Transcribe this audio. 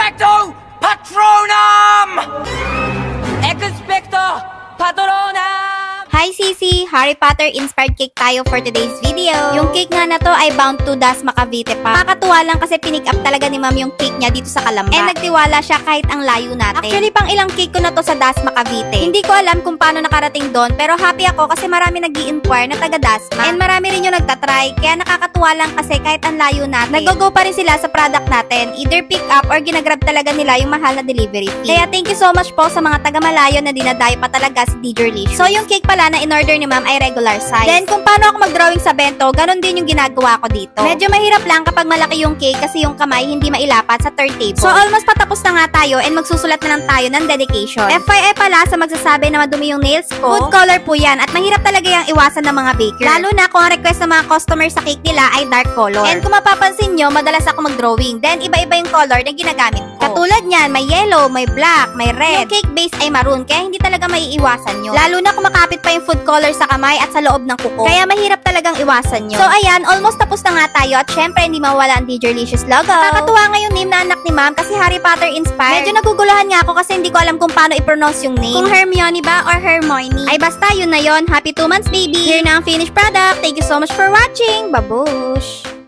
Expecto Patronum! Expecto Patronum! Hi Sisi! Harry Potter inspired cake tayo for today's video. Yung cake nga na to ay bound to Dasma Cavite pa. Nakakatuwa lang kasi pinick up talaga ni ma'am yung cake niya dito sa Calamba. And nagtiwala siya kahit ang layo natin. Actually, pang ilang cake ko na to sa Dasma Cavite. Hindi ko alam kung paano nakarating doon, pero happy ako kasi marami nag-i-inquire na taga Dasma. And marami rin yung nagtatry, kaya nakakatuwa lang kasi kahit ang layo natin, nag-go pa rin sila sa product natin. Either pick up or ginagrab talaga nila yung mahal na delivery fee. Kaya thank you so much po sa mga taga Malayo na dinadayo pa talaga si Djurlicious. So yung cake pala na in-order ni ma'am ay regular size. Then, kung paano ako mag-drawing sa bento, ganun din yung ginagawa ko dito. Medyo mahirap lang kapag malaki yung cake kasi yung kamay hindi mailapat sa turntable. So, almost patapos na nga tayo and magsusulat na lang tayo ng dedication. FYI pala sa magsasabi na madumi yung nails ko, food color po yan at mahirap talaga yung iwasan ng mga baker. Lalo na kung ang request ng mga customers sa cake nila ay dark color. And kung mapapansin nyo, madalas ako mag-drawing. Then, iba-iba yung color na ginagamit ko. Katulad niyan, may yellow, may black, may red. Yung cake base ay maroon, kaya hindi talaga maiiwasan nyo. Lalo na kung makapit pa yung food color sa kamay at sa loob ng kuko. Kaya mahirap talagang iwasan nyo. So ayan, almost tapos na nga tayo at syempre hindi mawala ang Djurlicious logo. Nakakatuwa nga yung name na anak ni ma'am kasi Harry Potter inspired. Medyo naguguluhan nga ako kasi hindi ko alam kung paano i-pronounce yung name. Kung Hermione ba or Hermione. Ay basta yun na yun. Happy 2 months baby. Here na ang finished product. Thank you so much for watching. Babush!